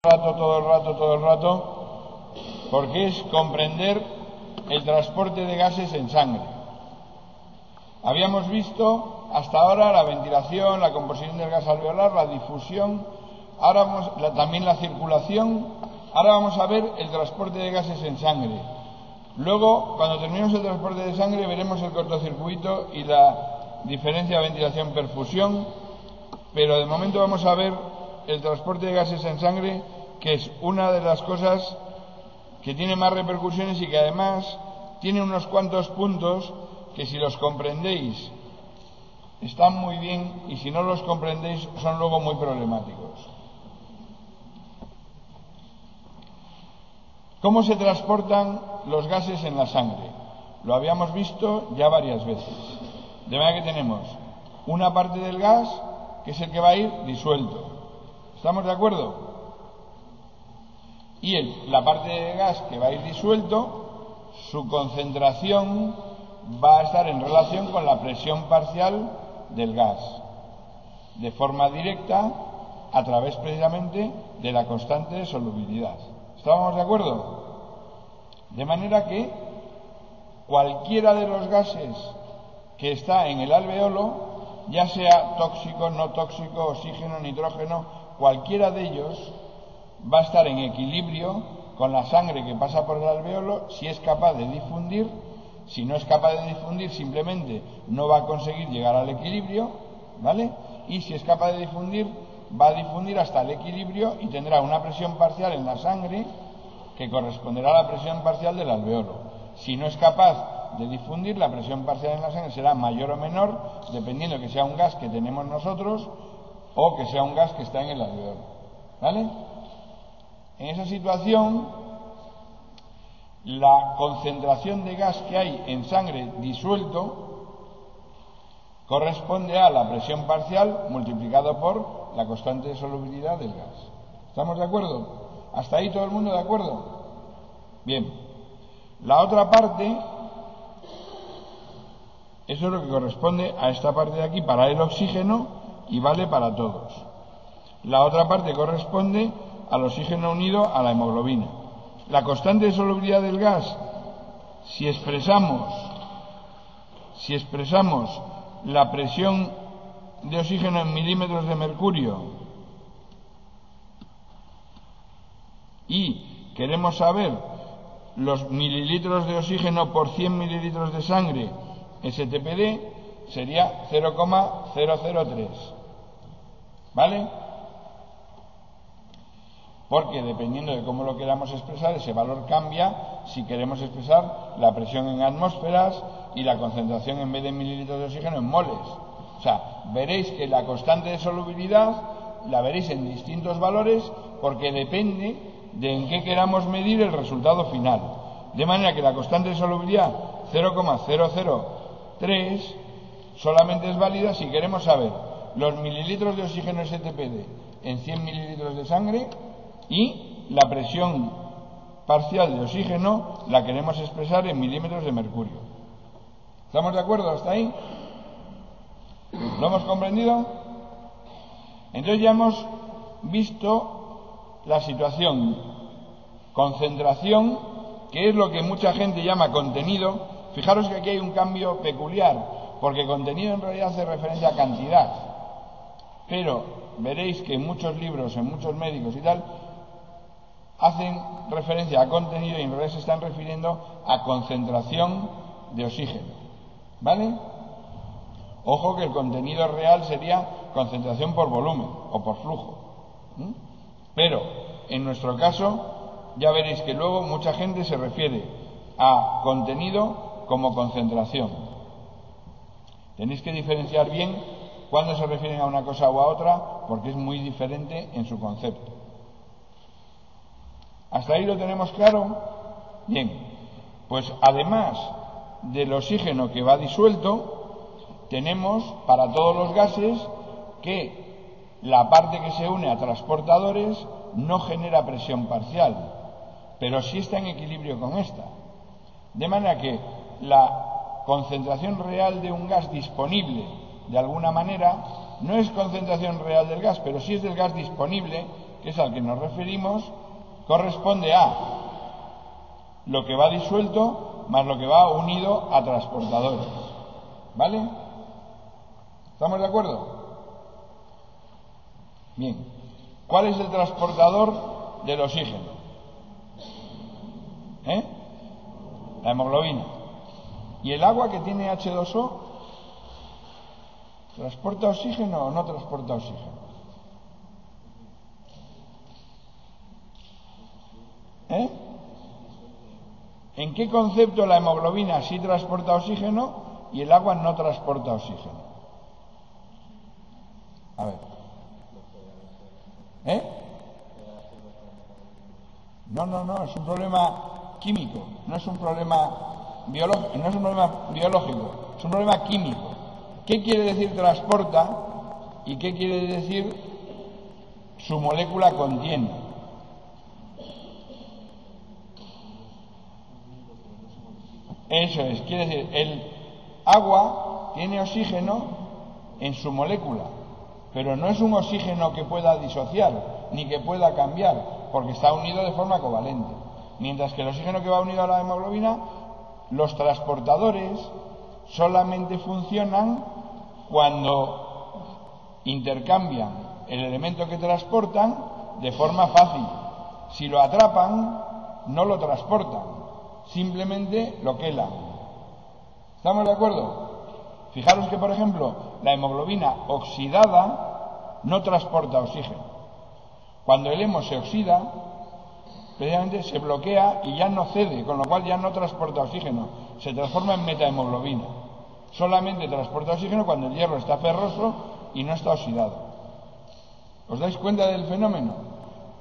todo el rato, porque es comprender el transporte de gases en sangre. Habíamos visto hasta ahora la ventilación, la composición del gas alveolar, la difusión, también la circulación. Ahora vamos a ver el transporte de gases en sangre. Luego, cuando terminemos el transporte de sangre, veremos el cortocircuito y la diferencia de ventilación-perfusión, pero de momento vamos a ver el transporte de gases en sangre, que es una de las cosas que tiene más repercusiones y que además tiene unos cuantos puntos que, si los comprendéis, están muy bien, y si no los comprendéis son luego muy problemáticos. ¿Cómo se transportan los gases en la sangre? Lo habíamos visto ya varias veces. De manera que tenemos una parte del gas que es el que va a ir disuelto. ¿Estamos de acuerdo? Y la parte de gas que va a ir disuelto, su concentración va a estar en relación con la presión parcial del gas, de forma directa, a través precisamente de la constante de solubilidad. ¿Estábamos de acuerdo? De manera que cualquiera de los gases que está en el alveolo, ya sea tóxico, no tóxico, oxígeno, nitrógeno, cualquiera de ellos va a estar en equilibrio con la sangre que pasa por el alveolo si es capaz de difundir. Si no es capaz de difundir, simplemente no va a conseguir llegar al equilibrio, ¿vale? Y si es capaz de difundir, va a difundir hasta el equilibrio y tendrá una presión parcial en la sangre que corresponderá a la presión parcial del alveolo. Si no es capaz de difundir, la presión parcial en la sangre será mayor o menor, dependiendo que sea un gas que tenemos nosotros o que sea un gas que está en el alveolo, ¿vale? En esa situación, la concentración de gas que hay en sangre disuelto corresponde a la presión parcial multiplicado por la constante de solubilidad del gas. ¿Estamos de acuerdo? ¿Hasta ahí todo el mundo de acuerdo? Bien. La otra parte, eso es lo que corresponde a esta parte de aquí para el oxígeno y vale para todos. La otra parte corresponde al oxígeno unido a la hemoglobina. La constante de solubilidad del gas, si expresamos la presión de oxígeno en milímetros de mercurio y queremos saber los mililitros de oxígeno por 100 mililitros de sangre, STPD, sería 0,003. ¿Vale? Porque dependiendo de cómo lo queramos expresar, ese valor cambia si queremos expresar la presión en atmósferas y la concentración, en vez de mililitros de oxígeno, en moles. O sea, veréis que la constante de solubilidad la veréis en distintos valores porque depende de en qué queramos medir el resultado final. De manera que la constante de solubilidad 0,003 solamente es válida si queremos saber los mililitros de oxígeno STPD en 100 mililitros de sangre, y la presión parcial de oxígeno la queremos expresar en milímetros de mercurio. ¿Estamos de acuerdo hasta ahí? ¿Lo hemos comprendido? Entonces ya hemos visto la situación concentración, que es lo que mucha gente llama contenido. Fijaros que aquí hay un cambio peculiar, porque contenido en realidad hace referencia a cantidad, pero veréis que en muchos libros, en muchos médicos y tal, hacen referencia a contenido y en realidad se están refiriendo a concentración de oxígeno, ¿vale? Ojo que el contenido real sería concentración por volumen o por flujo, pero en nuestro caso ya veréis que luego mucha gente se refiere a contenido como concentración. Tenéis que diferenciar bien cuándo se refieren a una cosa o a otra, porque es muy diferente en su concepto. ¿Hasta ahí lo tenemos claro? Bien, pues además del oxígeno que va disuelto, tenemos para todos los gases que la parte que se une a transportadores no genera presión parcial, pero sí está en equilibrio con esta. De manera que la concentración real de un gas disponible, de alguna manera, no es concentración real del gas, pero sí es del gas disponible que es al que nos referimos, corresponde a lo que va disuelto más lo que va unido a transportadores. ¿Vale? ¿Estamos de acuerdo? Bien. ¿Cuál es el transportador del oxígeno? La hemoglobina. ¿Y el agua que tiene H2O transporta oxígeno o no transporta oxígeno? ¿En qué concepto la hemoglobina sí transporta oxígeno y el agua no transporta oxígeno? A ver. No, es un problema químico, no es un problema biológico, es un problema químico. ¿Qué quiere decir transporta y qué quiere decir su molécula contiene? Eso es, quiere decir, el agua tiene oxígeno en su molécula, pero no es un oxígeno que pueda disociar ni que pueda cambiar, porque está unido de forma covalente. Mientras que el oxígeno que va unido a la hemoglobina, los transportadores solamente funcionan cuando intercambian el elemento que transportan de forma fácil. Si lo atrapan, no lo transportan, simplemente lo quelan. ¿Estamos de acuerdo? Fijaros que, por ejemplo, la hemoglobina oxidada no transporta oxígeno. Cuando el hemo se oxida, precisamente se bloquea y ya no cede, con lo cual ya no transporta oxígeno, se transforma en metahemoglobina. Solamente transporta oxígeno cuando el hierro está ferroso y no está oxidado. ¿Os dais cuenta del fenómeno?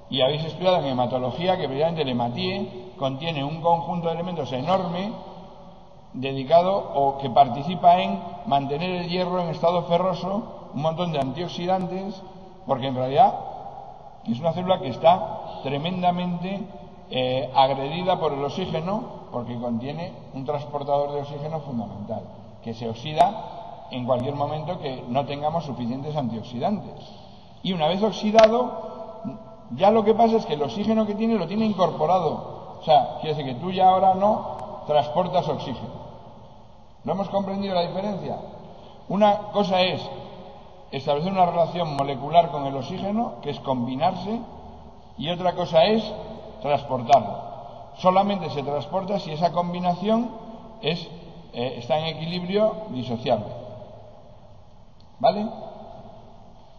Y habéis estudiado en hematología que precisamente el hematíe contiene un conjunto de elementos enorme dedicado o que participa en mantener el hierro en estado ferroso, un montón de antioxidantes, porque en realidad es una célula que está tremendamente agredida por el oxígeno, porque contiene un transportador de oxígeno fundamental, que se oxida en cualquier momento que no tengamos suficientes antioxidantes. Y una vez oxidado, ya lo que pasa es que el oxígeno que tiene lo tiene incorporado. O sea, quiere decir que tú ya ahora no transportas oxígeno. ¿No hemos comprendido la diferencia? Una cosa es establecer una relación molecular con el oxígeno, que es combinarse, y otra cosa es transportarlo. Solamente se transporta si esa combinación está en equilibrio disociable. ¿Vale?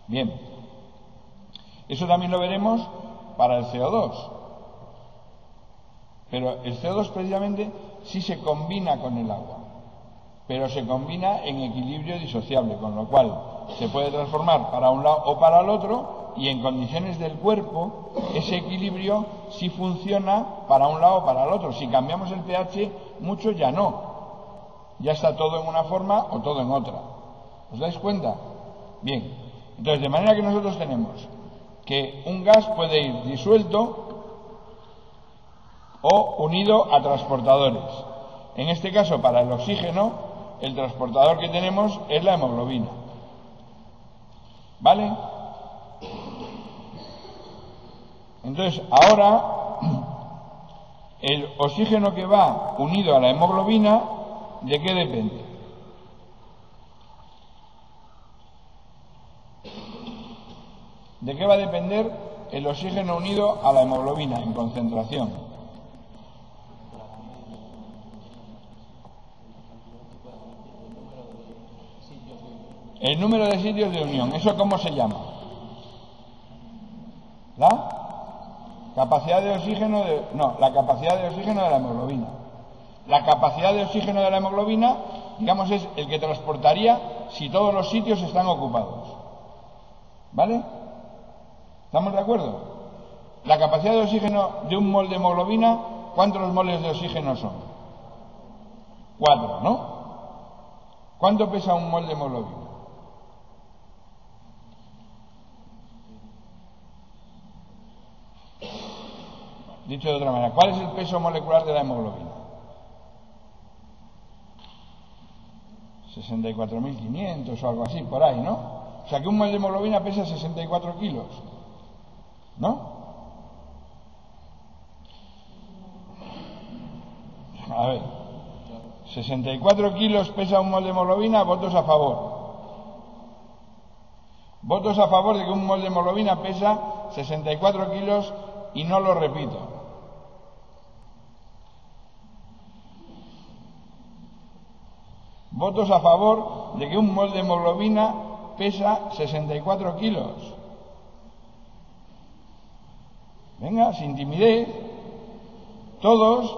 Bien. Eso también lo veremos para el CO2. Pero el CO2 precisamente sí se combina con el agua, pero se combina en equilibrio disociable, con lo cual se puede transformar para un lado o para el otro, y en condiciones del cuerpo ese equilibrio sí funciona para un lado o para el otro. Si cambiamos el pH mucho, ya no, ya está todo en una forma o todo en otra. ¿Os dais cuenta? Bien, entonces de manera que nosotros tenemos que un gas puede ir disuelto o unido a transportadores. En este caso, para el oxígeno, el transportador que tenemos es la hemoglobina. ¿Vale? Entonces, ahora, el oxígeno que va unido a la hemoglobina, ¿de qué depende? ¿De qué va a depender el oxígeno unido a la hemoglobina en concentración? El número de sitios de unión. ¿Eso cómo se llama? ¿La capacidad de oxígeno la capacidad de oxígeno de la hemoglobina. La capacidad de oxígeno de la hemoglobina, digamos, es el que transportaría si todos los sitios están ocupados. ¿Vale? ¿Estamos de acuerdo? La capacidad de oxígeno de un mol de hemoglobina, ¿cuántos moles de oxígeno son? 4, ¿no? ¿Cuánto pesa un mol de hemoglobina? Dicho de otra manera, ¿cuál es el peso molecular de la hemoglobina? 64.500 o algo así, por ahí, ¿no? O sea que un mol de hemoglobina pesa 64 kilos. ¿no? A ver, 64 kilos pesa un mol de hemoglobina, votos a favor. Votos a favor de que un mol de hemoglobina pesa 64 kilos y no lo repito. Votos a favor de que un mol de hemoglobina pesa 64 kilos. Venga, sin timidez. Todos,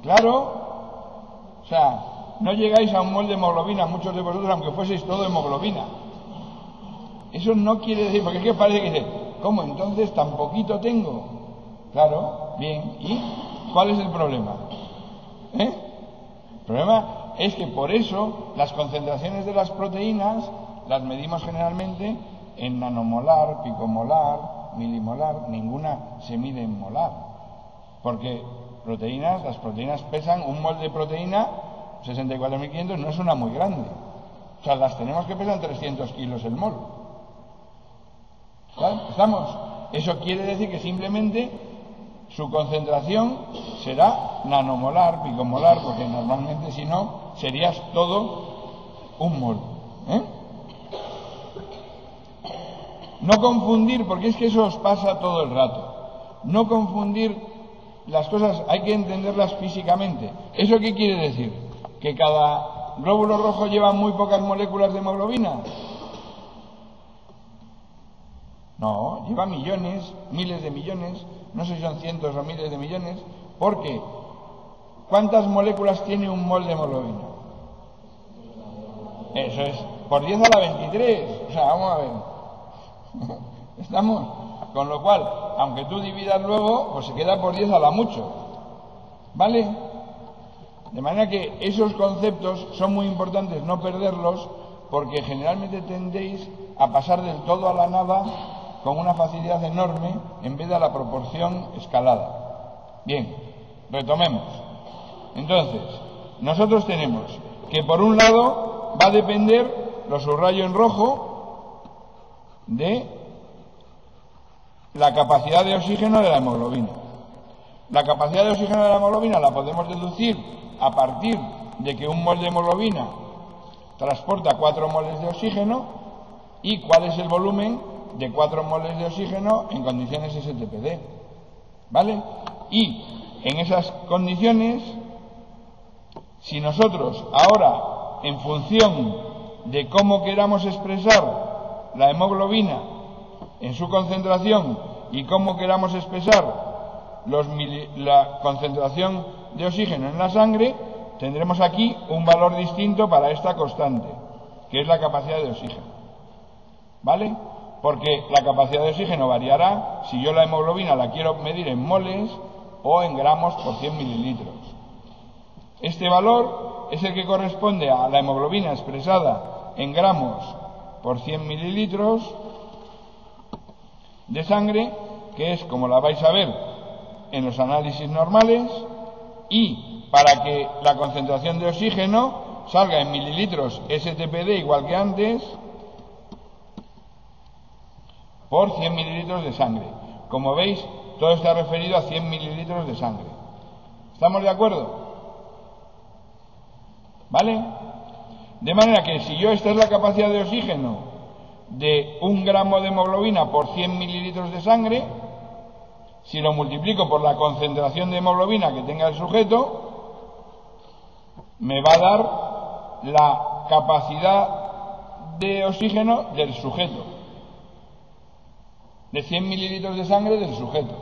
claro. O sea, no llegáis a un mol de hemoglobina, muchos de vosotros, aunque fueseis todo hemoglobina. Eso no quiere decir, porque es que parece que dice, ¿cómo? Entonces tan poquito tengo. Claro, bien. ¿Y cuál es el problema? El problema es que por eso las concentraciones de las proteínas las medimos generalmente en nanomolar, picomolar, milimolar. Ninguna se mide en molar. Porque las proteínas pesan, un mol de proteína, 64.500, no es una muy grande. O sea, las tenemos que pesar 300 kilos el mol. ¿Vale? ¿Estamos? Eso quiere decir que simplemente su concentración será nanomolar, picomolar, porque normalmente si no serías todo un mol. No confundir, porque es que eso os pasa todo el rato. No confundir las cosas, hay que entenderlas físicamente. ¿Eso qué quiere decir? ¿Que cada glóbulo rojo lleva muy pocas moléculas de hemoglobina? No, lleva millones, miles de millones, no sé si son cientos o miles de millones, porque ¿cuántas moléculas tiene un mol de hemoglobina? Eso es, por 10 a la 23, o sea, vamos a ver. ¿Estamos? Con lo cual, aunque tú dividas luego, pues se queda por 10 a la mucho. ¿Vale? De manera que esos conceptos son muy importantes no perderlos, porque generalmente tendéis a pasar del todo a la nada con una facilidad enorme en vez de a la proporción escalada. Bien, retomemos. Entonces, nosotros tenemos que por un lado va a depender, lo subrayo en rojo, de la capacidad de oxígeno de la hemoglobina. La capacidad de oxígeno de la hemoglobina la podemos deducir a partir de que un mol de hemoglobina transporta 4 moles de oxígeno y cuál es el volumen de 4 moles de oxígeno en condiciones STPD. ¿Vale? Y en esas condiciones, si nosotros ahora, en función de cómo queramos expresar la hemoglobina en su concentración y cómo queramos expresar la concentración de oxígeno en la sangre, tendremos aquí un valor distinto para esta constante, que es la capacidad de oxígeno. ¿Vale? Porque la capacidad de oxígeno variará si yo la hemoglobina la quiero medir en moles o en gramos por 100 mililitros. Este valor es el que corresponde a la hemoglobina expresada en gramos por 100 mililitros de sangre, que es como la vais a ver en los análisis normales, y para que la concentración de oxígeno salga en mililitros STPD igual que antes, por 100 mililitros de sangre. Como veis, todo está referido a 100 mililitros de sangre. ¿Estamos de acuerdo? ¿Vale? De manera que si esta es la capacidad de oxígeno de 1 gramo de hemoglobina por 100 mililitros de sangre, si lo multiplico por la concentración de hemoglobina que tenga el sujeto, me va a dar la capacidad de oxígeno del sujeto, de 100 mililitros de sangre del sujeto.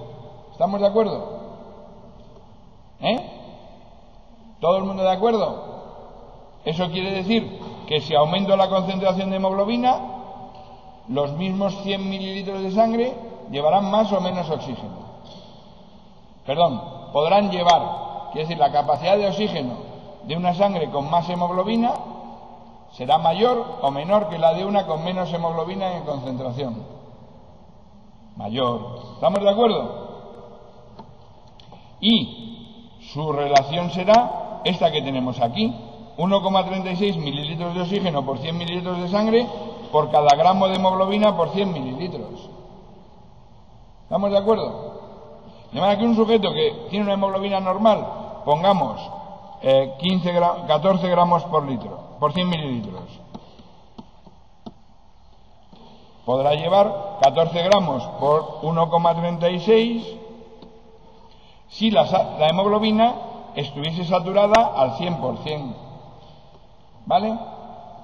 ¿Estamos de acuerdo? ¿Todo el mundo de acuerdo? Eso quiere decir que si aumento la concentración de hemoglobina, los mismos 100 mililitros de sangre llevarán más o menos oxígeno. Perdón, podrán llevar, quiere decir, la capacidad de oxígeno de una sangre con más hemoglobina será mayor o menor que la de una con menos hemoglobina en concentración. Mayor. ¿Estamos de acuerdo? Y su relación será esta que tenemos aquí: 1,36 mililitros de oxígeno por 100 mililitros de sangre por cada gramo de hemoglobina por 100 mililitros. ¿Estamos de acuerdo? De manera que un sujeto que tiene una hemoglobina normal, pongamos 14 gramos por litro, por 100 mililitros, podrá llevar 14 gramos por 1,36 si la hemoglobina estuviese saturada al 100%. ¿Vale?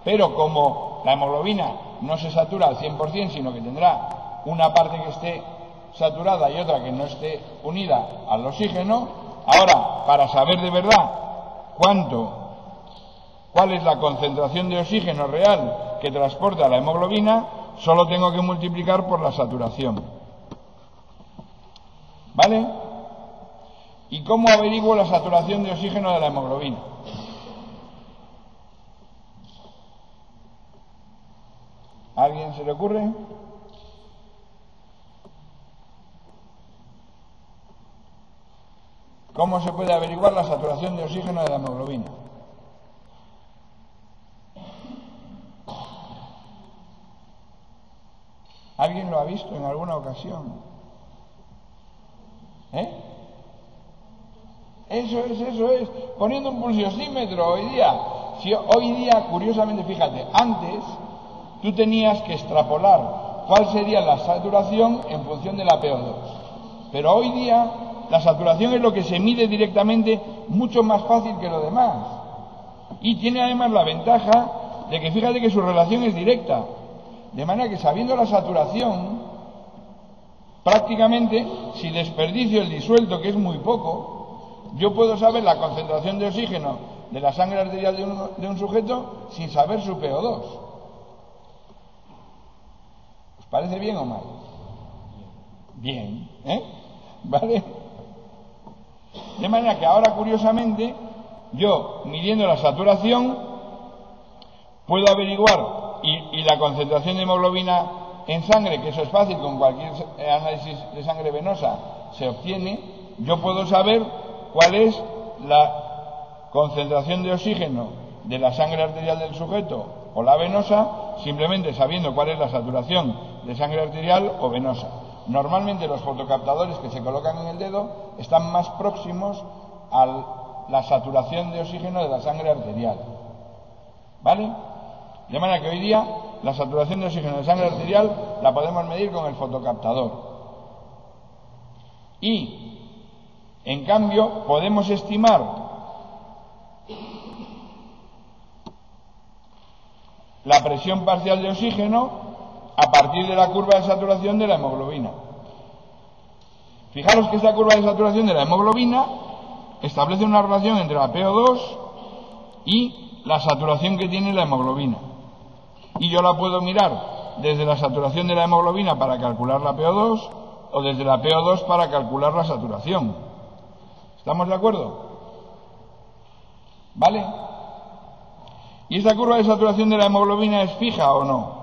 Pero como la hemoglobina no se satura al 100%, sino que tendrá una parte que esté saturada y otra que no esté unida al oxígeno, ahora, para saber de verdad cuál es la concentración de oxígeno real que transporta la hemoglobina, solo tengo que multiplicar por la saturación. ¿Vale? ¿Y cómo averiguo la saturación de oxígeno de la hemoglobina? ¿A alguien se le ocurre? ¿Cómo se puede averiguar la saturación de oxígeno de la hemoglobina? ¿Alguien lo ha visto en alguna ocasión? Eso es. Poniendo un pulsiosímetro hoy día. Si hoy día, curiosamente, fíjate, antes tú tenías que extrapolar cuál sería la saturación en función de la PO2. Pero hoy día la saturación es lo que se mide directamente, mucho más fácil que lo demás. Y tiene además la ventaja de que fíjate que su relación es directa. De manera que sabiendo la saturación, prácticamente, si desperdicio el disuelto, que es muy poco, yo puedo saber la concentración de oxígeno de la sangre arterial de un sujeto sin saber su PO2. ¿Os parece bien o mal? Bien, ¿vale? De manera que ahora, curiosamente, yo, midiendo la saturación, puedo averiguar y la concentración de hemoglobina en sangre, que eso es fácil, con cualquier análisis de sangre venosa se obtiene. Yo puedo saber cuál es la concentración de oxígeno de la sangre arterial del sujeto o la venosa, simplemente sabiendo cuál es la saturación de sangre arterial o venosa. Normalmente los fotocaptadores que se colocan en el dedo están más próximos a la saturación de oxígeno de la sangre arterial. ¿Vale? De manera que hoy día la saturación de oxígeno de sangre arterial la podemos medir con el fotocaptador. Y, en cambio, podemos estimar la presión parcial de oxígeno a partir de la curva de saturación de la hemoglobina. Fijaros que esta curva de saturación de la hemoglobina establece una relación entre la PO2 y la saturación que tiene la hemoglobina. Y yo la puedo mirar desde la saturación de la hemoglobina para calcular la PO2 o desde la PO2 para calcular la saturación. ¿Estamos de acuerdo? ¿Vale? ¿Y esta curva de saturación de la hemoglobina es fija o no?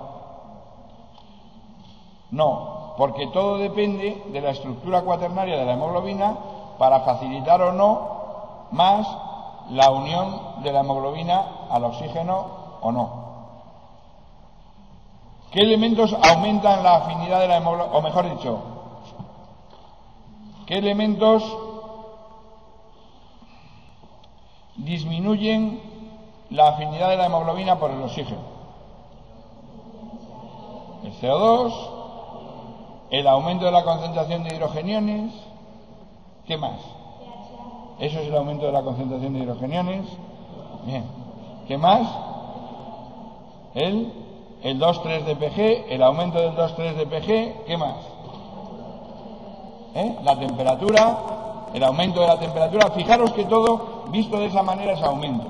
No, porque todo depende de la estructura cuaternaria de la hemoglobina para facilitar o no más la unión de la hemoglobina al oxígeno o no. ¿Qué elementos aumentan la afinidad de la hemoglobina? O mejor dicho, ¿qué elementos disminuyen la afinidad de la hemoglobina por el oxígeno? El CO2, el aumento de la concentración de hidrogeniones. ¿Qué más? Eso es el aumento de la concentración de hidrogeniones. Bien. ¿Qué más? El 2,3-DPG, el aumento del 2,3-DPG. ¿Qué más? La temperatura, el aumento de la temperatura. Fijaros que todo, visto de esa manera, es aumento.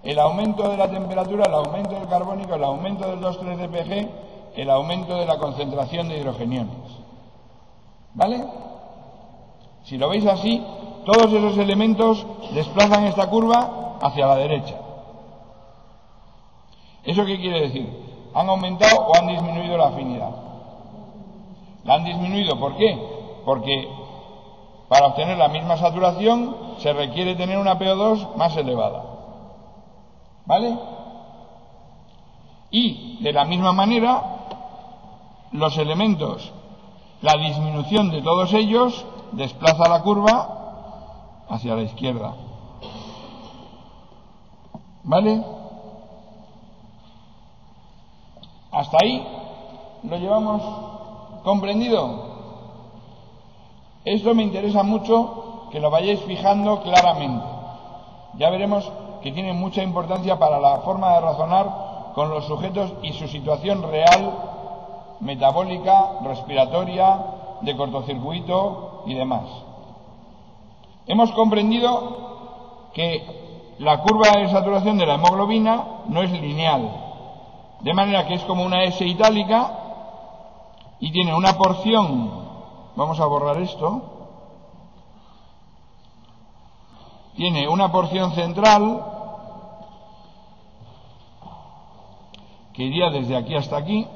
El aumento de la temperatura, el aumento del carbónico, el aumento del 2,3-DPG, el aumento de la concentración de hidrogeniones. ¿Vale? Si lo veis así, todos esos elementos desplazan esta curva hacia la derecha. ¿Eso qué quiere decir? ¿Han aumentado o han disminuido la afinidad? La han disminuido. ¿Por qué? Porque para obtener la misma saturación se requiere tener una PO2 más elevada. ¿Vale? Y de la misma manera, los elementos la disminución de todos ellos desplaza la curva hacia la izquierda. ¿Vale? ¿Hasta ahí lo llevamos comprendido? Esto me interesa mucho que lo vayáis fijando claramente. Ya veremos que tiene mucha importancia para la forma de razonar con los sujetos y su situación real, metabólica, respiratoria, de cortocircuito y demás. Hemos comprendido que la curva de saturación de la hemoglobina no es lineal, de manera que es como una S itálica y tiene una porción, vamos a borrar esto, tiene una porción central que iría desde aquí hasta aquí,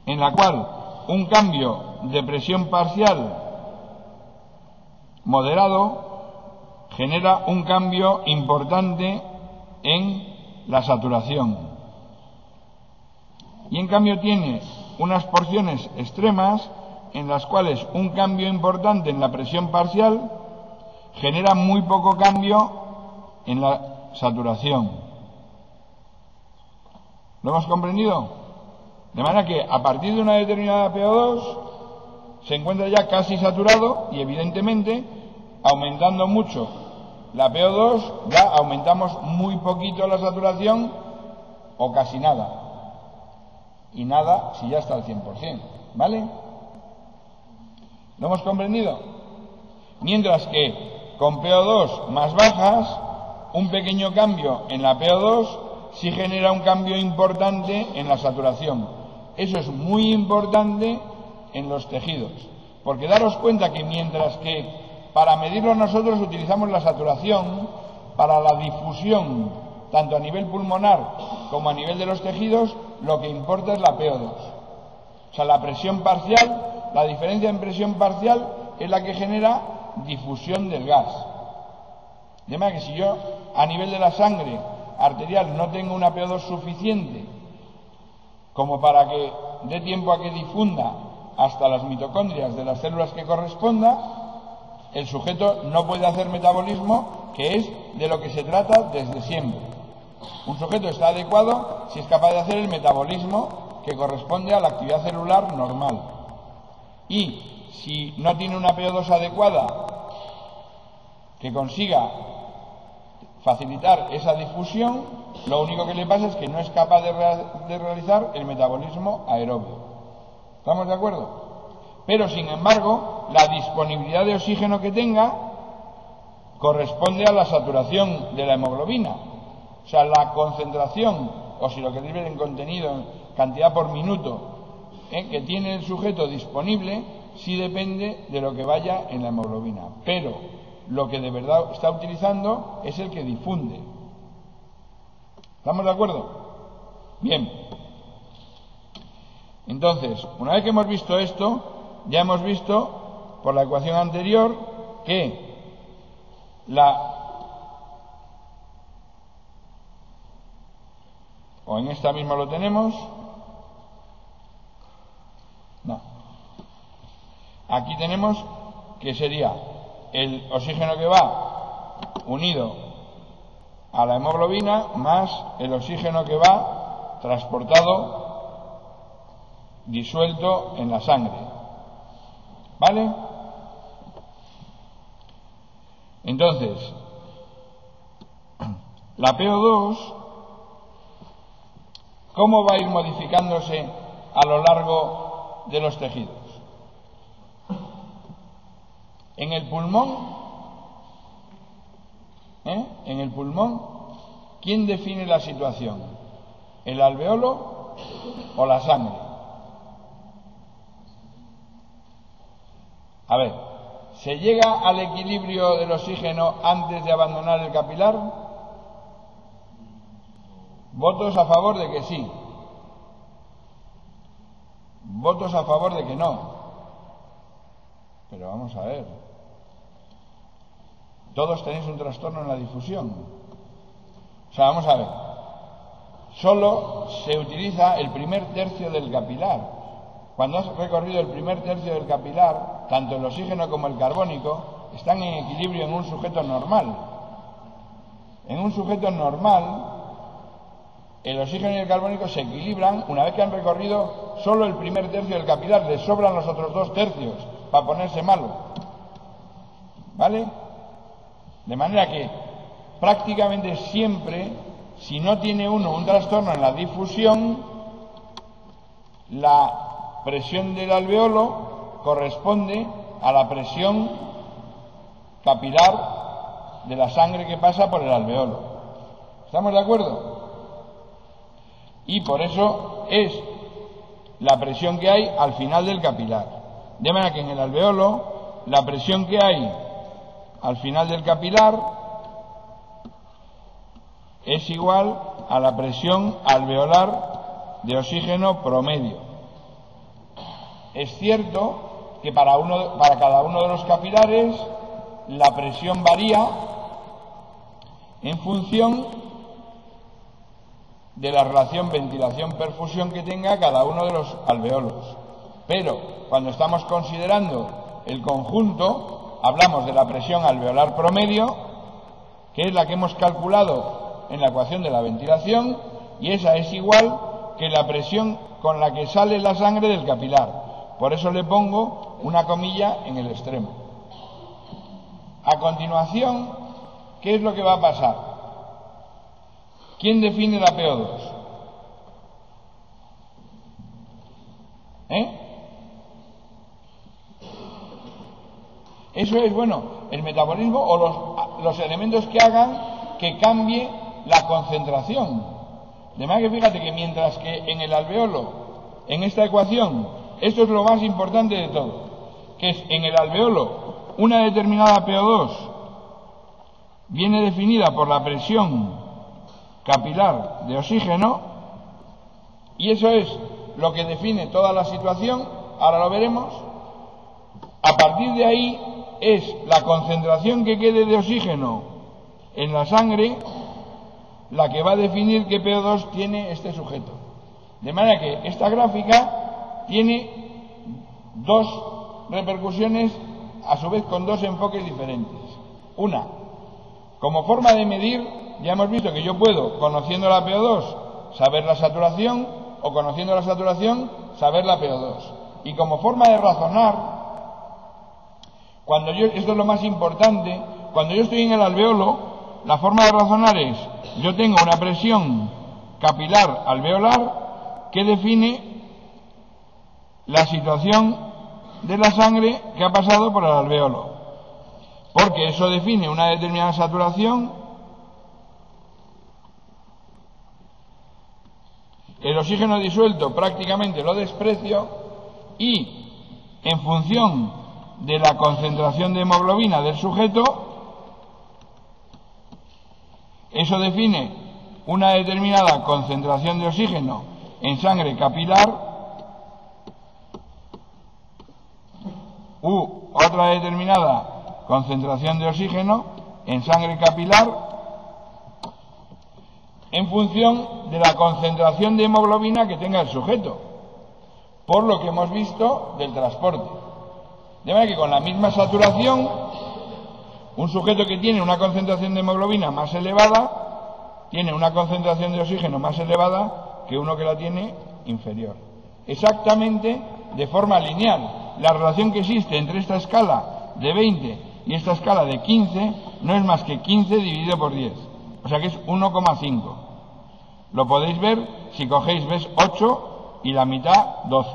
en la cual un cambio de presión parcial moderado genera un cambio importante en la saturación. Y en cambio tiene unas porciones extremas en las cuales un cambio importante en la presión parcial genera muy poco cambio en la saturación. ¿Lo hemos comprendido? De manera que a partir de una determinada PO2 se encuentra ya casi saturado y evidentemente aumentando mucho la PO2 ya aumentamos muy poquito la saturación o casi nada. Y nada si ya está al 100%. ¿Vale? ¿Lo hemos comprendido? Mientras que con PO2 más bajas, un pequeño cambio en la PO2 sí genera un cambio importante en la saturación. Eso es muy importante en los tejidos, porque daros cuenta que mientras que para medirlo nosotros utilizamos la saturación, para la difusión, tanto a nivel pulmonar como a nivel de los tejidos, lo que importa es la PO2. O sea, la presión parcial, la diferencia en presión parcial es la que genera difusión del gas. De manera que si yo a nivel de la sangre arterial no tengo una PO2 suficiente como para que dé tiempo a que difunda hasta las mitocondrias de las células que corresponda, el sujeto no puede hacer metabolismo, que es de lo que se trata desde siempre. Un sujeto está adecuado si es capaz de hacer el metabolismo que corresponde a la actividad celular normal. Y si no tiene una PO2 adecuada que consiga facilitar esa difusión, lo único que le pasa es que no es capaz de realizar el metabolismo aerobio. ¿Estamos de acuerdo? Pero, sin embargo, la disponibilidad de oxígeno que tenga corresponde a la saturación de la hemoglobina. O sea, la concentración, o si lo que debe en contenido, en cantidad por minuto, que tiene el sujeto disponible, sí depende de lo que vaya en la hemoglobina. Pero lo que de verdad está utilizando es el que difunde. ¿Estamos de acuerdo? Bien. Entonces, una vez que hemos visto esto, ya hemos visto por la ecuación anterior que o en esta misma lo tenemos, no, aquí tenemos que sería el oxígeno que va unido a la hemoglobina más el oxígeno que va transportado disuelto en la sangre. ¿Vale? Entonces, la PO2, ¿cómo va a ir modificándose a lo largo de los tejidos? En el pulmón, en el pulmón, ¿quién define la situación? ¿El alveolo o la sangre? A ver, ¿se llega al equilibrio del oxígeno antes de abandonar el capilar? ¿Votos a favor de que sí? ¿Votos a favor de que no? Pero vamos a ver. Todos tenéis un trastorno en la difusión. O sea, vamos a ver. Solo se utiliza el primer tercio del capilar. cuando has recorrido el primer tercio del capilar, tanto el oxígeno como el carbónico están en equilibrio en un sujeto normal. En un sujeto normal, el oxígeno y el carbónico se equilibran una vez que han recorrido solo el primer tercio del capilar, les sobran los otros 2 tercios para ponerse malo. ¿Vale? De manera que prácticamente siempre, si no tiene uno un trastorno en la difusión, la presión del alveolo corresponde a la presión capilar de la sangre que pasa por el alveolo. ¿Estamos de acuerdo? Y por eso es la presión que hay al final del capilar. De manera que en el alveolo, la presión que hay al final del capilar es igual a la presión alveolar de oxígeno promedio. Es cierto que para cada uno de los capilares la presión varía en función de la relación ventilación-perfusión que tenga cada uno de los alveolos. Pero cuando estamos considerando el conjunto, hablamos de la presión alveolar promedio, que es la que hemos calculado en la ecuación de la ventilación, y esa es igual que la presión con la que sale la sangre del capilar. Por eso le pongo una comilla en el extremo. A continuación, ¿qué es lo que va a pasar? ¿Quién define la PO2? Eso es, el metabolismo o los elementos que hagan que cambie la concentración. De manera que fíjate que mientras que en el alveolo, en esta ecuación, esto es lo más importante de todo, que es en el alveolo una determinada PO2 viene definida por la presión capilar de oxígeno, y eso es lo que define toda la situación. Ahora lo veremos. A partir de ahí es la concentración que quede de oxígeno en la sangre la que va a definir qué PO2 tiene este sujeto. De manera que esta gráfica tiene 2 repercusiones, a su vez con 2 enfoques diferentes. Una, como forma de medir, ya hemos visto que yo puedo, conociendo la PO2, saber la saturación, o conociendo la saturación, saber la PO2. Y como forma de razonar, esto es lo más importante, cuando yo estoy en el alveolo, la forma de razonar es, yo tengo una presión capilar alveolar que define la situación de la sangre que ha pasado por el alveolo, porque eso define una determinada saturación. El oxígeno disuelto prácticamente lo desprecio, y en función de la concentración de hemoglobina del sujeto, eso define una determinada concentración de oxígeno en sangre capilar u otra determinada concentración de oxígeno en sangre capilar en función de la concentración de hemoglobina que tenga el sujeto, por lo que hemos visto del transporte. De manera que con la misma saturación, un sujeto que tiene una concentración de hemoglobina más elevada tiene una concentración de oxígeno más elevada que uno que la tiene inferior. Exactamente de forma lineal. La relación que existe entre esta escala de 20 y esta escala de 15 no es más que 15 dividido por 10. O sea que es 1,5. Lo podéis ver si cogéis, ves 8 y la mitad 12.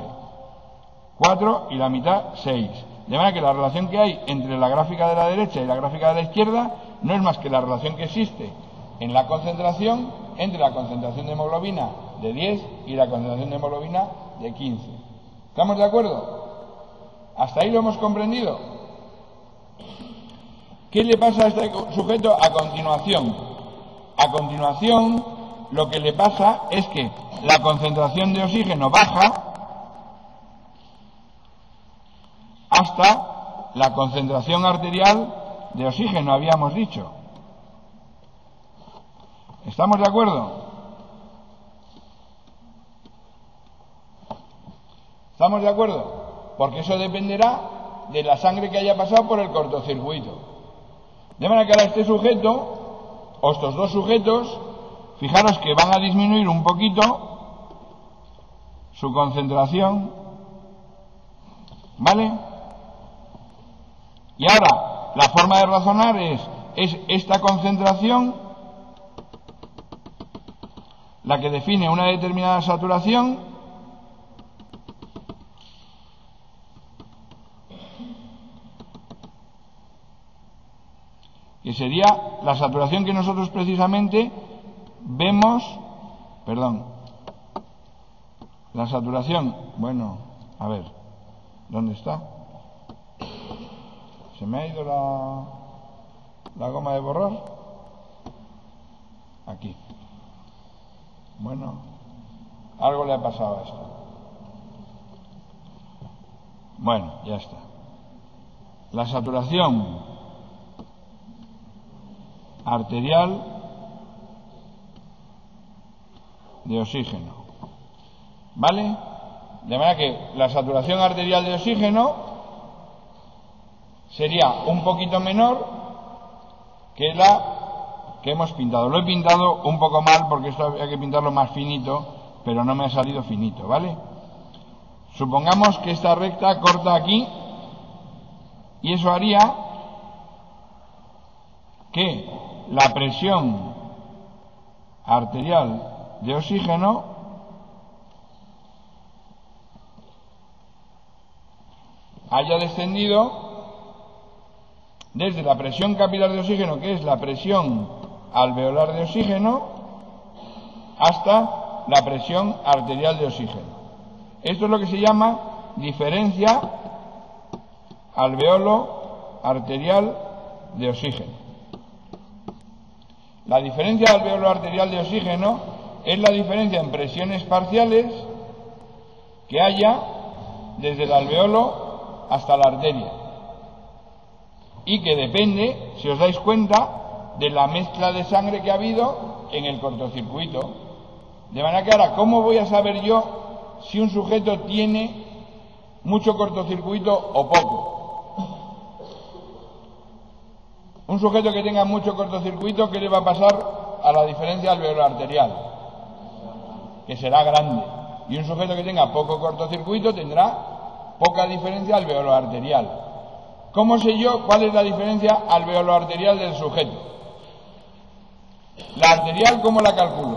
4 y la mitad 6. De manera que la relación que hay entre la gráfica de la derecha y la gráfica de la izquierda no es más que la relación que existe en la concentración entre la concentración de hemoglobina de 10 y la concentración de hemoglobina de 15. ¿Estamos de acuerdo? ¿Hasta ahí lo hemos comprendido? ¿Qué le pasa a este sujeto a continuación? A continuación, lo que le pasa es que la concentración de oxígeno baja hasta la concentración arterial de oxígeno, habíamos dicho. ¿Estamos de acuerdo? ¿Estamos de acuerdo? Porque eso dependerá de la sangre que haya pasado por el cortocircuito. De manera que ahora este sujeto, o estos dos sujetos, fijaros que van a disminuir un poquito su concentración, ¿vale? Y ahora, la forma de razonar es esta concentración la que define una determinada saturación, que sería la saturación que nosotros precisamente vemos, la saturación, bueno, a ver, ¿dónde está? ¿Se me ha ido la goma de borrar? Aquí. Bueno, algo le ha pasado a esto. Bueno, ya está. La saturación arterial de oxígeno, ¿vale? De manera que la saturación arterial de oxígeno sería un poquito menor que la que hemos pintado. Lo he pintado un poco mal porque esto había que pintarlo más finito, pero no me ha salido finito, ¿vale? Supongamos que esta recta corta aquí y eso haría que la presión arterial de oxígeno haya descendido desde la presión capilar de oxígeno, que es la presión alveolar de oxígeno, hasta la presión arterial de oxígeno. Esto es lo que se llama diferencia alveolo arterial de oxígeno. La diferencia alveolo arterial de oxígeno es la diferencia en presiones parciales que haya desde el alveolo hasta la arteria, y que depende, si os dais cuenta, de la mezcla de sangre que ha habido en el cortocircuito. De manera que ahora, ¿cómo voy a saber yo si un sujeto tiene mucho cortocircuito o poco? Un sujeto que tenga mucho cortocircuito, ¿qué le va a pasar a la diferencia alveolar arterial? Que será grande. Y un sujeto que tenga poco cortocircuito tendrá poca diferencia alveolar arterial. ¿Cómo sé yo cuál es la diferencia alveolar arterial del sujeto? La arterial, ¿cómo la calculo?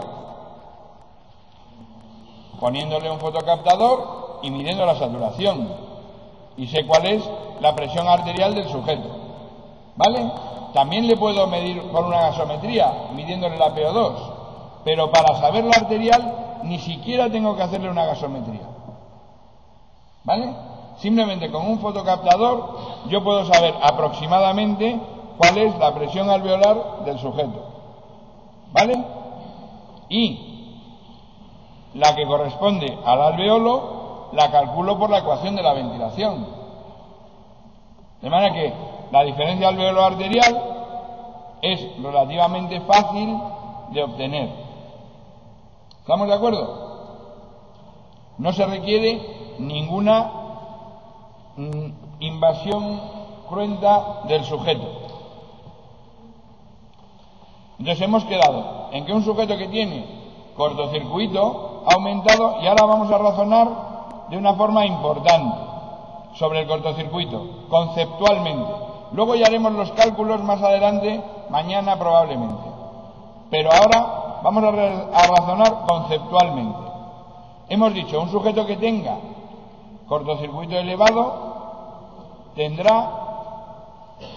Poniéndole un fotocaptador y midiendo la saturación. Y sé cuál es la presión arterial del sujeto. ¿Vale? También le puedo medir con una gasometría, midiéndole la PO2. Pero para saber la arterial, ni siquiera tengo que hacerle una gasometría. ¿Vale? Simplemente con un fotocaptador yo puedo saber aproximadamente cuál es la presión alveolar del sujeto. ¿Vale? Y la que corresponde al alveolo la calculo por la ecuación de la ventilación. De manera que la diferencia alveolo arterial es relativamente fácil de obtener. ¿Estamos de acuerdo? No se requiere ninguna invasión cruenta del sujeto. Entonces hemos quedado en que un sujeto que tiene cortocircuito ha aumentado, y ahora vamos a razonar de una forma importante sobre el cortocircuito, conceptualmente. Luego ya haremos los cálculos más adelante, mañana probablemente. Pero ahora vamos a razonar conceptualmente. Hemos dicho, un sujeto que tenga cortocircuito elevado tendrá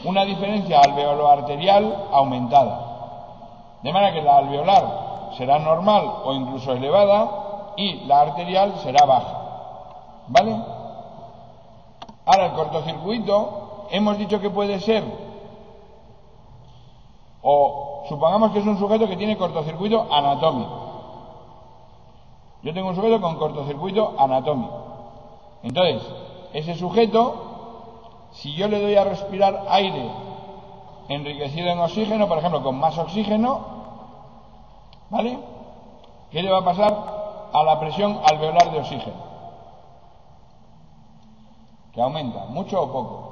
una diferencia alveolo-arterial aumentada. De manera que la alveolar será normal o incluso elevada y la arterial será baja. ¿Vale? Ahora, el cortocircuito hemos dicho que puede ser, o supongamos que es un sujeto que tiene cortocircuito anatómico. Yo tengo un sujeto con cortocircuito anatómico. Entonces, ese sujeto, si yo le doy a respirar aire enriquecido en oxígeno, por ejemplo, con más oxígeno, ¿vale? ¿Qué le va a pasar a la presión alveolar de oxígeno? que aumenta, mucho o poco.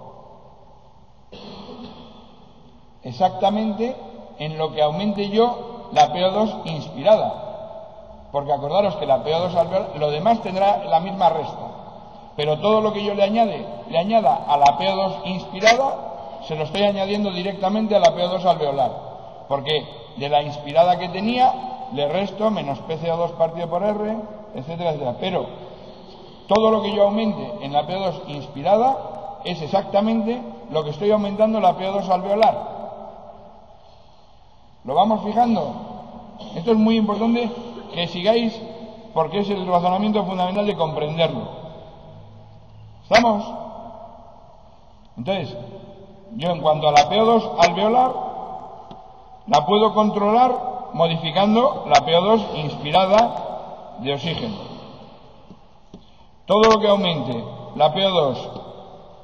Exactamente en lo que aumente yo la PO2 inspirada. Porque acordaros que la PO2 alveolar, lo demás tendrá la misma resta. Pero todo lo que yo le añada a la PO2 inspirada, se lo estoy añadiendo directamente a la PO2 alveolar. Porque de la inspirada que tenía, le resto menos PCO2 partido por R, etcétera, etcétera. Pero todo lo que yo aumente en la PO2 inspirada es exactamente lo que estoy aumentando en la PO2 alveolar. ¿Lo vamos fijando? Esto es muy importante que sigáis, porque es el razonamiento fundamental de comprenderlo. ¿Estamos? Entonces, yo en cuanto a la PO2 alveolar, la puedo controlar modificando la PO2 inspirada de oxígeno. Todo lo que aumente la PO2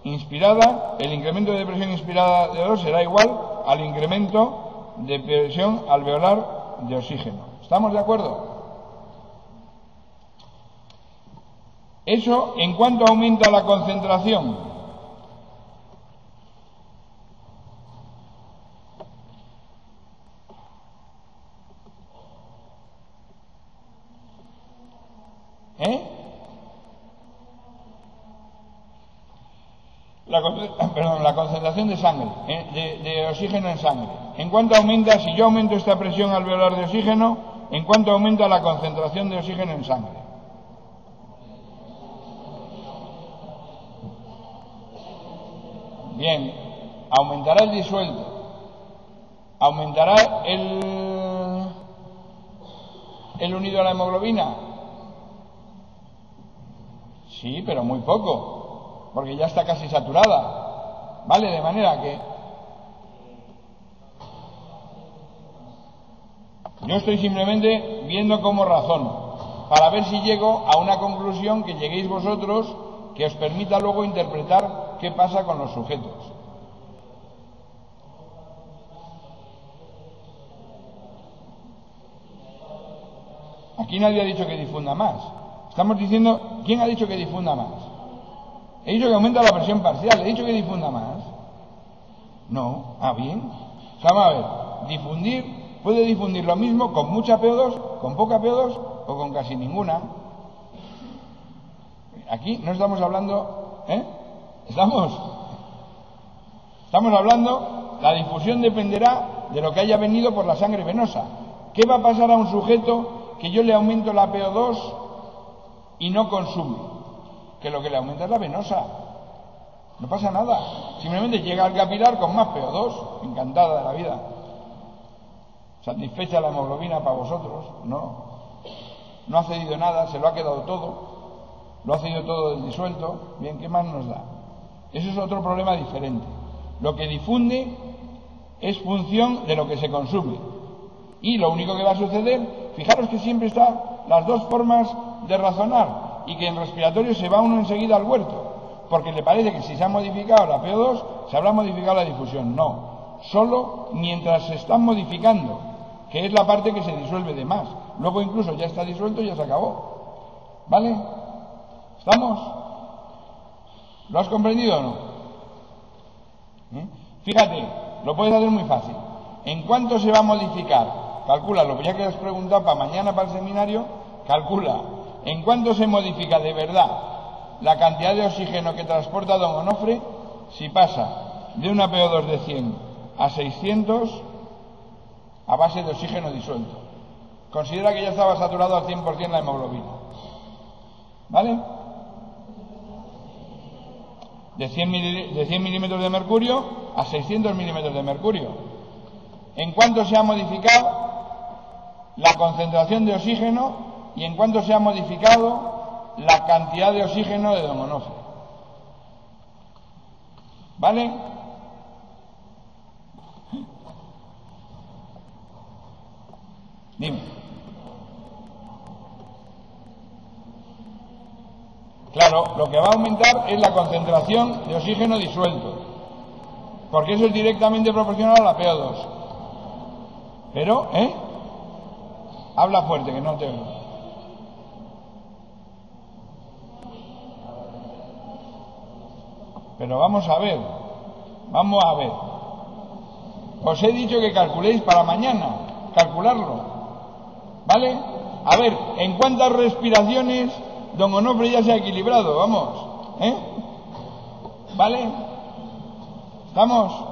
inspirada, el incremento de presión inspirada de O2 será igual al incremento de presión alveolar de oxígeno. ¿Estamos de acuerdo? Eso en cuanto aumenta la concentración. La concentración de sangre, de oxígeno en sangre. ¿En cuánto aumenta, si yo aumento esta presión alveolar de oxígeno, en cuánto aumenta la concentración de oxígeno en sangre? Bien, aumentará el disuelto, aumentará el unido a la hemoglobina. Sí, pero muy poco, porque ya está casi saturada, ¿vale? De manera que yo estoy simplemente viendo cómo razono, para ver si llego a una conclusión que lleguéis vosotros, que os permita luego interpretar qué pasa con los sujetos. Aquí nadie ha dicho que difunda más. Estamos diciendo, ¿quién ha dicho que difunda más? He dicho que aumenta la presión parcial. ¿He dicho que difunda más? No. Ah, bien. Vamos a ver. Difundir, puede difundir lo mismo con mucha PO2, con poca PO2 o con casi ninguna. Aquí no estamos hablando, Estamos hablando, la difusión dependerá de lo que haya venido por la sangre venosa. ¿Qué va a pasar a un sujeto que yo le aumento la PO2 y no consume? Que lo que le aumenta es la venosa. No pasa nada. Simplemente llega al capilar con más PO2, encantada de la vida. Satisfecha la hemoglobina para vosotros. No ha cedido nada, se lo ha quedado todo. Lo ha cedido todo del disuelto. Bien, ¿qué más nos da? Eso es otro problema diferente. Lo que difunde es función de lo que se consume. Y lo único que va a suceder, fijaros que siempre están las dos formas de razonar, y que en respiratorio se va uno enseguida al huerto, porque le parece que si se ha modificado la PO2, se habrá modificado la difusión. No, solo mientras se están modificando, que es la parte que se disuelve de más. Luego incluso ya está disuelto y ya se acabó. ¿Vale? ¿Estamos? ¿Lo has comprendido o no? Fíjate, lo puedes hacer muy fácil. ¿En cuánto se va a modificar? Calcúlalo, ya que has preguntado para mañana para el seminario, calcula. ¿En cuánto se modifica de verdad la cantidad de oxígeno que transporta don Onofre si pasa de una PO2 de 100 a 600 a base de oxígeno disuelto? Considera que ya estaba saturado al 100% la hemoglobina. ¿Vale? De 100 milímetros de mercurio a 600 milímetros de mercurio. ¿En cuánto se ha modificado la concentración de oxígeno y en cuánto se ha modificado la cantidad de oxígeno de don Onofre? ¿Vale? Dime. Claro, lo que va a aumentar es la concentración de oxígeno disuelto, porque eso es directamente proporcional a la PO2. Pero, habla fuerte, que no te oigo. Pero vamos a ver. Os he dicho que calculéis para mañana, calcularlo, ¿vale? A ver, ¿en cuántas respiraciones don Onofre ya se ha equilibrado? Vamos, ¿vale? ¿Estamos?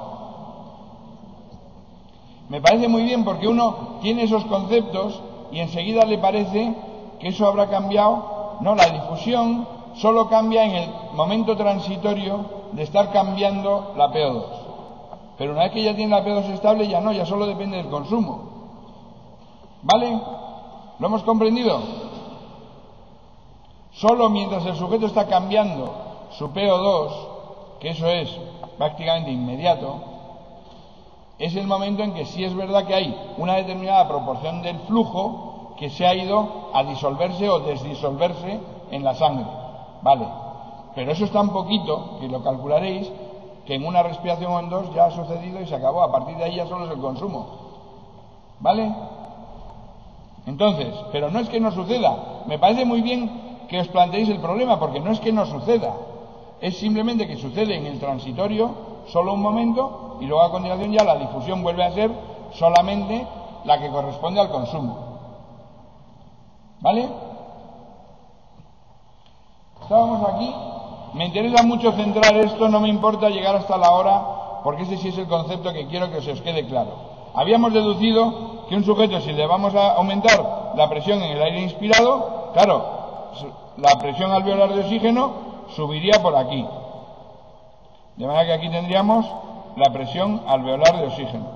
Me parece muy bien porque uno tiene esos conceptos y enseguida le parece que eso habrá cambiado. No, la difusión solo cambia en el momento transitorio de estar cambiando la PO2. Pero una vez que ya tiene la PO2 estable, ya no, ya solo depende del consumo. ¿Vale? ¿Lo hemos comprendido? Solo mientras el sujeto está cambiando su PO2, que eso es prácticamente inmediato, es el momento en que sí es verdad que hay una determinada proporción del flujo que se ha ido a disolverse o desdisolverse en la sangre. Vale. Pero eso es tan poquito, que lo calcularéis, que en una respiración o en dos ya ha sucedido y se acabó. A partir de ahí ya solo es el consumo. ¿Vale? Entonces, pero no es que no suceda. Me parece muy bien que os planteéis el problema, porque no es que no suceda. Es simplemente que sucede en el transitorio solo un momento y luego a continuación ya la difusión vuelve a ser solamente la que corresponde al consumo. ¿Vale? Estábamos aquí. Me interesa mucho centrar esto, no me importa llegar hasta la hora, porque ese sí es el concepto que quiero que se os quede claro. Habíamos deducido que un sujeto, si le vamos a aumentar la presión en el aire inspirado, claro, la presión alveolar de oxígeno subiría por aquí. De manera que aquí tendríamos la presión alveolar de oxígeno.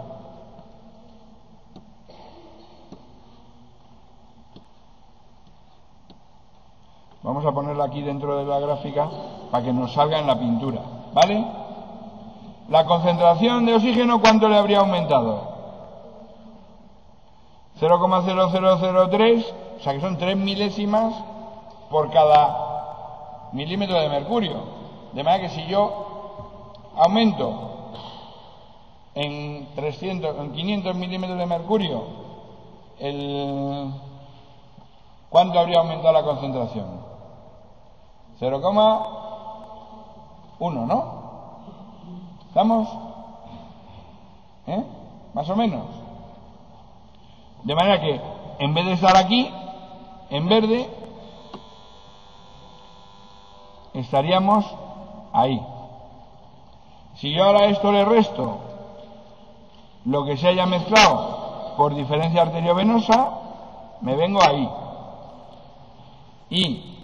Vamos a ponerla aquí dentro de la gráfica para que nos salga en la pintura, ¿vale? La concentración de oxígeno, ¿cuánto le habría aumentado? 0,0003, o sea que son 3 milésimas por cada milímetro de mercurio. De manera que si yo aumento en 500 milímetros de mercurio, ¿cuánto habría aumentado la concentración? 0,1, ¿no? ¿Estamos? Más o menos. De manera que, en vez de estar aquí, en verde, estaríamos ahí. Si yo ahora a esto le resto lo que se haya mezclado por diferencia arteriovenosa, me vengo ahí. ¿Y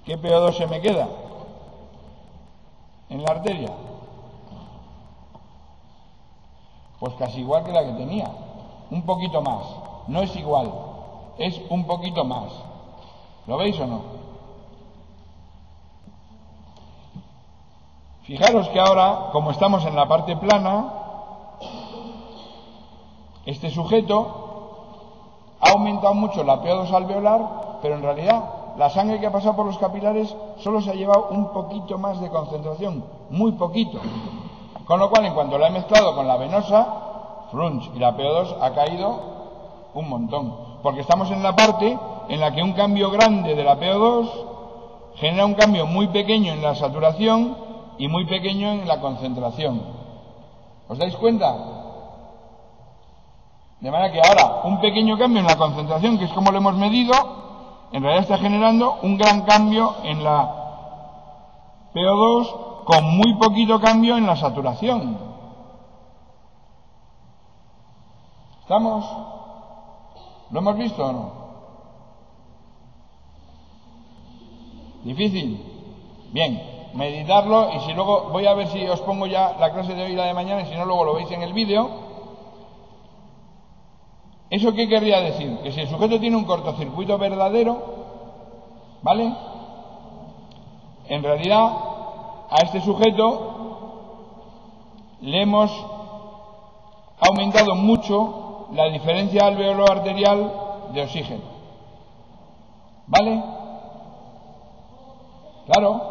qué PO2 se me queda en la arteria? Pues casi igual que la que tenía, un poquito más. No es igual, es un poquito más. ¿Lo veis o no? Fijaros que ahora, como estamos en la parte plana, este sujeto ha aumentado mucho la PO2 alveolar, pero en realidad la sangre que ha pasado por los capilares solo se ha llevado un poquito más de concentración, muy poquito. Con lo cual, en cuanto la he mezclado con la venosa, frunch, y la PO2 ha caído un montón. Porque estamos en la parte en la que un cambio grande de la PO2 genera un cambio muy pequeño en la saturación y muy pequeño en la concentración. ¿Os dais cuenta? De manera que ahora un pequeño cambio en la concentración, que es como lo hemos medido, en realidad está generando un gran cambio en la PO2 con muy poquito cambio en la saturación. ¿Estamos? ¿Lo hemos visto o no? ¿Difícil? Bien, meditarlo, y si luego voy a ver si os pongo ya la clase de hoy y la de mañana, y si no luego lo veis en el vídeo. ¿Eso qué querría decir? Que si el sujeto tiene un cortocircuito verdadero, ¿vale? En realidad, a este sujeto le hemos aumentado mucho la diferencia alveolo-arterial de oxígeno. ¿Vale? Claro.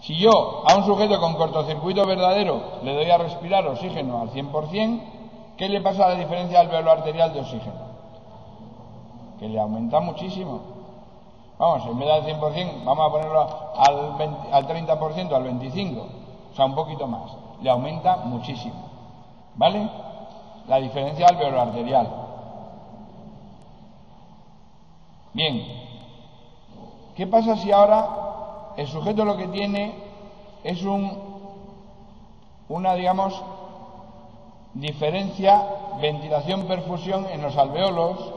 Si yo a un sujeto con cortocircuito verdadero le doy a respirar oxígeno al 100%, ¿qué le pasa a la diferencia alveolo-arterial de oxígeno? Que le aumenta muchísimo. Vamos, en vez del 100%, vamos a ponerlo al 30%, al 25%, o sea, un poquito más. Le aumenta muchísimo, ¿vale? La diferencia alveolo arterial. Bien, ¿qué pasa si ahora el sujeto lo que tiene es una, digamos, diferencia ventilación-perfusión en los alveolos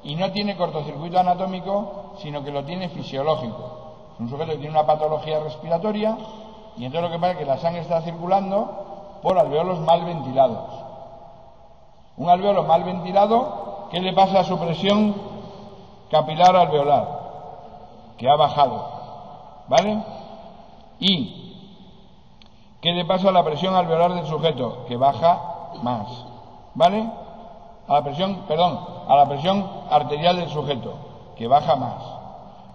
y no tiene cortocircuito anatómico, sino que lo tiene fisiológico? Es un sujeto que tiene una patología respiratoria y entonces lo que pasa es que la sangre está circulando por alveolos mal ventilados. Un alveolo mal ventilado, ¿qué le pasa a su presión capilar alveolar? Que ha bajado, ¿vale? ¿Y qué le pasa a la presión alveolar del sujeto? Que baja más, ¿vale? A la presión arterial del sujeto, que baja más.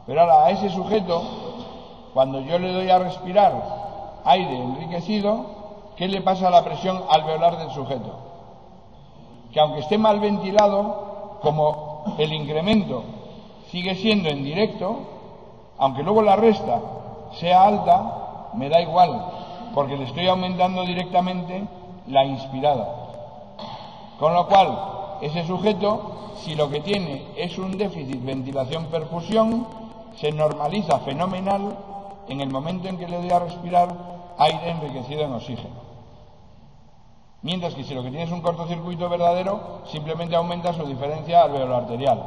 Pero ahora a ese sujeto, cuando yo le doy a respirar aire enriquecido, ¿qué le pasa a la presión alveolar del sujeto? Que aunque esté mal ventilado, como el incremento sigue siendo en directo, aunque luego la resta sea alta, me da igual, porque le estoy aumentando directamente la inspirada. Con lo cual, ese sujeto, si lo que tiene es un déficit ventilación-perfusión, se normaliza fenomenal en el momento en que le doy a respirar aire enriquecido en oxígeno. Mientras que si lo que tiene es un cortocircuito verdadero, simplemente aumenta su diferencia alveolo-arterial.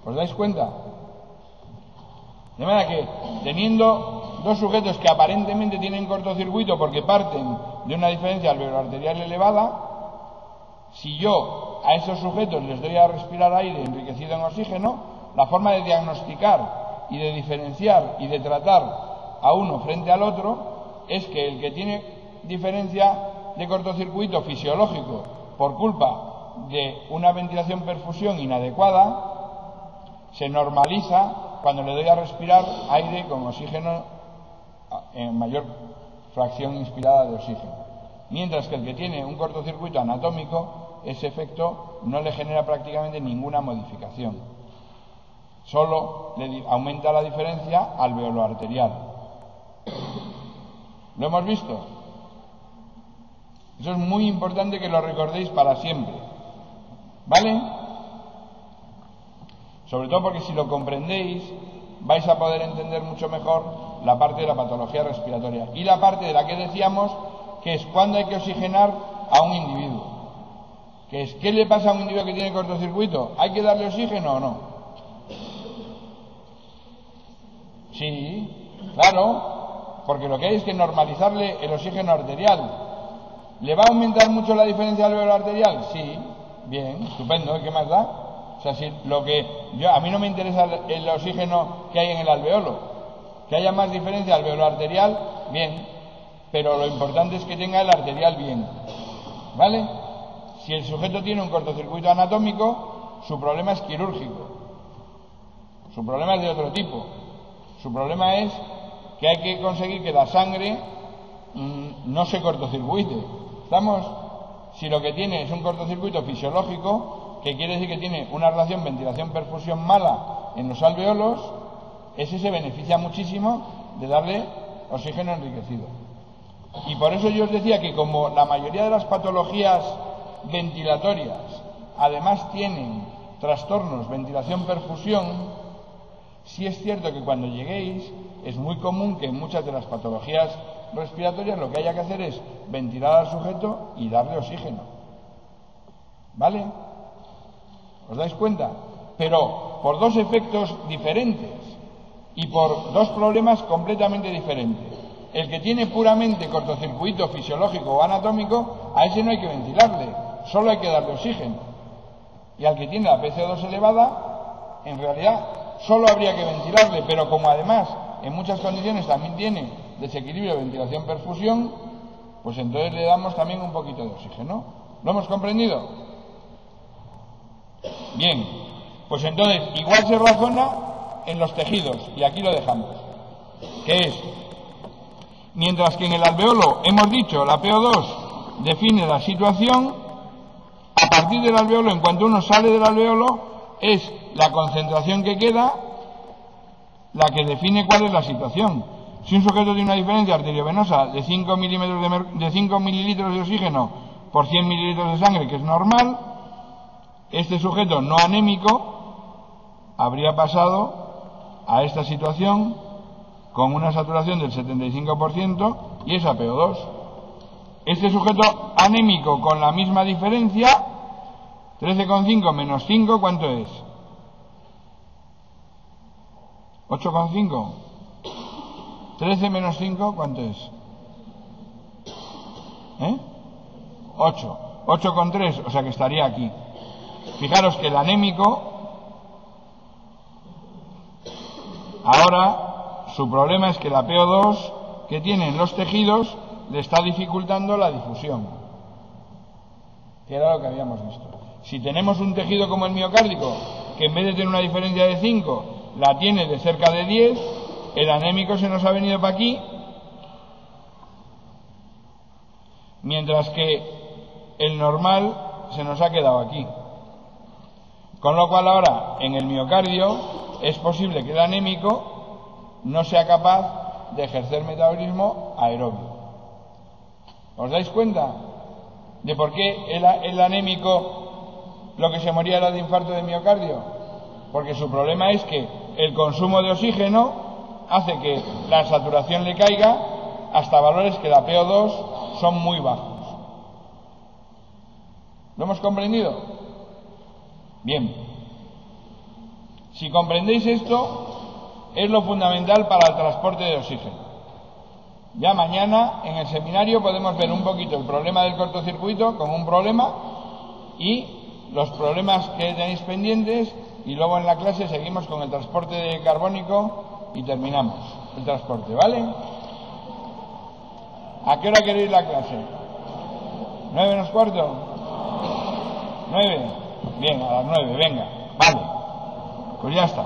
¿Os dais cuenta? De manera que, teniendo dos sujetos que aparentemente tienen cortocircuito porque parten de una diferencia alveolo-arterial elevada, si yo a esos sujetos les doy a respirar aire enriquecido en oxígeno, la forma de diagnosticar y de diferenciar y de tratar a uno frente al otro es que el que tiene diferencia de cortocircuito fisiológico por culpa de una ventilación-perfusión inadecuada se normaliza cuando le doy a respirar aire con oxígeno en mayor fracción inspirada de oxígeno. Mientras que el que tiene un cortocircuito anatómico, ese efecto no le genera prácticamente ninguna modificación. Solo le aumenta la diferencia alveolo-arterial. ¿Lo hemos visto? Eso es muy importante que lo recordéis para siempre, ¿vale? Sobre todo porque si lo comprendéis vais a poder entender mucho mejor la parte de la patología respiratoria y la parte de la que decíamos que es cuando hay que oxigenar a un individuo, que es ¿qué le pasa a un individuo que tiene cortocircuito? ¿Hay que darle oxígeno o no? Sí, claro, porque lo que hay es que normalizarle el oxígeno arterial. ¿Le va a aumentar mucho la diferencia alveolo arterial? Sí, bien, estupendo, ¿qué más da? O sea, si a mí no me interesa el oxígeno que hay en el alveolo, que haya más diferencia alveolo arterial, bien, pero lo importante es que tenga el arterial bien, ¿vale? Si el sujeto tiene un cortocircuito anatómico, su problema es quirúrgico, su problema es de otro tipo, su problema es que hay que conseguir que la sangre no se cortocircuite. ¿Estamos? Si lo que tiene es un cortocircuito fisiológico, que quiere decir que tiene una relación ventilación-perfusión mala en los alveolos, ese se beneficia muchísimo de darle oxígeno enriquecido. Y por eso yo os decía que como la mayoría de las patologías ventilatorias además tienen trastornos ventilación-perfusión, sí es cierto que cuando lleguéis es muy común que en muchas de las patologías respiratorias lo que haya que hacer es ventilar al sujeto y darle oxígeno, ¿vale? ¿Os dais cuenta? Pero por dos efectos diferentes y por dos problemas completamente diferentes. El que tiene puramente cortocircuito fisiológico o anatómico, a ese no hay que ventilarle, solo hay que darle oxígeno. Y al que tiene la PC2 elevada, en realidad solo habría que ventilarle, pero como además en muchas condiciones también tiene desequilibrio de ventilación-perfusión, pues entonces le damos también un poquito de oxígeno. ¿Lo hemos comprendido? Bien, pues entonces igual se razona en los tejidos, y aquí lo dejamos, que es, mientras que en el alveolo hemos dicho la PO2 define la situación, a partir del alveolo, en cuanto uno sale del alveolo, es la concentración que queda la que define cuál es la situación. Si un sujeto tiene una diferencia arteriovenosa de 5 mililitros de oxígeno por 100 mililitros de sangre, que es normal, este sujeto no anémico habría pasado a esta situación con una saturación del 75% y es APO2. Este sujeto anémico con la misma diferencia, 13,5 menos 5, ¿cuánto es? 8,5. 13 menos 5, ¿cuánto es? 8. 8,3, o sea que estaría aquí. Fijaros que el anémico ahora su problema es que la PO2 que tiene en los tejidos le está dificultando la difusión, que era lo que habíamos visto. Si tenemos un tejido como el miocárdico, que en vez de tener una diferencia de 5, la tiene de cerca de 10, el anémico se nos ha venido para aquí, mientras que el normal se nos ha quedado aquí. Con lo cual ahora en el miocardio es posible que el anémico no sea capaz de ejercer metabolismo aerobio. ¿Os dais cuenta de por qué el anémico lo que se moría era de infarto de miocardio? Porque su problema es que el consumo de oxígeno hace que la saturación le caiga hasta valores que la PO2 son muy bajos. ¿Lo hemos comprendido? Bien. Si comprendéis esto, es lo fundamental para el transporte de oxígeno. Ya mañana en el seminario podemos ver un poquito el problema del cortocircuito como un problema y los problemas que tenéis pendientes, y luego en la clase seguimos con el transporte de carbónico y terminamos el transporte, ¿vale? ¿A qué hora queréis la clase? 9 menos cuarto. 9. Bien, a las 9, venga, vale. Pues ya está.